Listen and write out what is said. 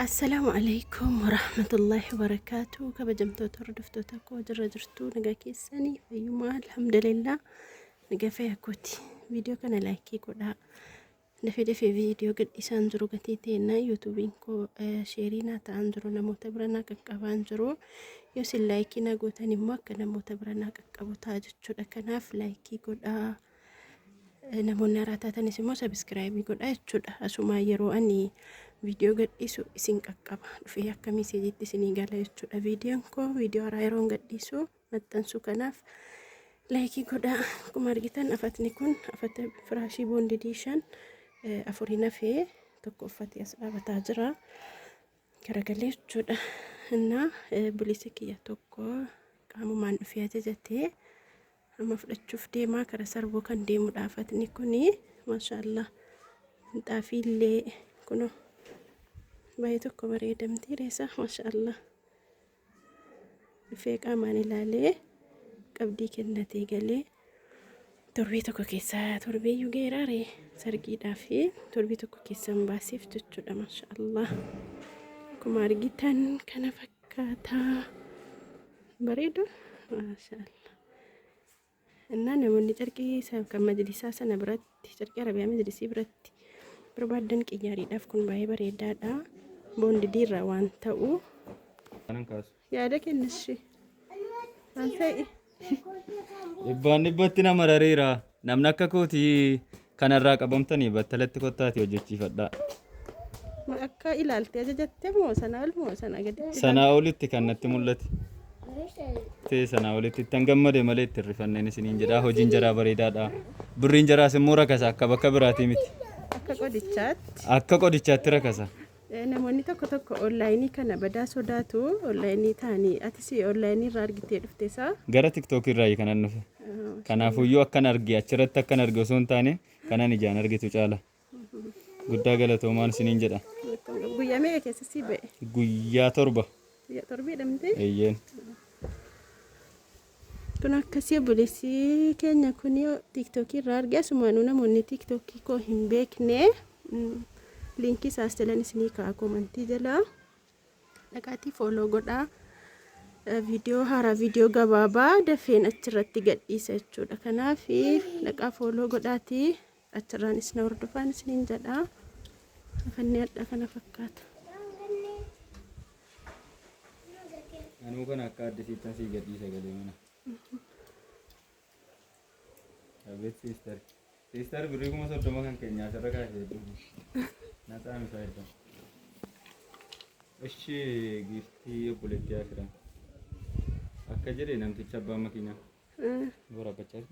السلام عليكم ورحمة الله وبركاته. كبجمتو تردفتو تكو جرجرتو نجاكي السني فيوما الحمد لله نجافي كوتي فيديو كان لايكي كودا نفيد في فيديو قد إسانجرو قتيتينا يوتيوبينكو شيرينا تانجرو نموتبرنا ككابانجرو يوسي لايكي ناقوتاني موكا نموتبرنا ككابو تاجتشو لكناف لايكي كودا namoonni raataatanis immoo sabiskiraaybii godhaa jechuudha. Asuma yeroo ani viidiyoo gadhiisu isin qaqqaba dhufee akka miseejitti isinii gala jechuudha. Viidiyoon koo viidiyoo haaraa yeroo gadhiisu maxxansu kanaaf laayikii godhaa. Akkuma argitan afatni kun afata firaashii boondidii 5 afurii nafee tokko uffatee as dhaabataa jira. Garagalee jechuudha. Innaa bilisa kiyya tokko qaamumaan dhufee ajajatee amma fudhachuuf deemaa kara sarboo kan deemu dhaafatni kuni maashaallah xaafiillee kuno baay'ee tokko bareedamti reessa maashaallah dhufee qaamaan ilaalee qabdii kennatee galee torbee tokko keessaa torbee yugeeraare sargiidhaa fi torbee tokko keessan baasiif jechuudha maashaallah. Akkuma argitan kana fakkaataa bareedu maashaallah. Innaa namoonni carqii kan majlisaa sana biratti carqii arabiyaa majlisii biratti barbaadan qiyyaariidhaaf kun baay'ee bareedaadha. Boondidii irraa waan ta'u yaada kennashi waan ta'e ibbaan dhibbatti nama rariira namni akka kootii kanarraa qabamtanii battalatti kottaati hojjechiifadhaa. Akka ilaaltee ajajattee moo sanaa ol moo sanaa gadi? Sanaa olitti kan natti mul'ate. Sanaa olitti tan gammade malee itti rifanneen isiniin jedhaa hojiin jaraa bareedaadha. Birriin jaraas immoo rakasa akka bakka biraatii miti. Akka qodichaatti rakasa. Namoonni tokko onlaayinii kana badaa sodaatu onlaayinii ta'anii atis onlaayinii irraa argitee dhufteesaa? Gara tiktookii irraa kanan dhufe. Kanaafuyyuu akkan arge achirratti akkan arge osoo hin taane kanan ijaan argitu caala. Guddaa galatoomaan isiniin jedha. Guyyaa meeqa keessa sii ba'e? Guyyaa 7. Guyyaa 7 jedhamtee? Eeyyeen. Kun akkasii obboleessi keenya kun tiktookii irraa arge asumaanuu namoonni tiktookii koo hin beekne liinkii isaas jalan isinii kaa'aa koomantii jalaa dhaqaatii fooloo godhaa. Viidiyoo haaraa viidiyoo gabaabaa dafeen achirratti gadhiisa jechuudha. Kanaaf dhaqaa fooloo godhaatii achirraanis na hordofaan isiniin jedhaa. Afannee adda kana fakkaata. Anuu kan akka addisiittan sii gadhiisa galee mana. Abet sister birrii kuma 30 kan keenyaa asirra kaasee jiru. Nataan isaa irra. Eshi giftii obboleettii asiran. Akka jedhe namticha abbaa makiinaa. Bora bachaa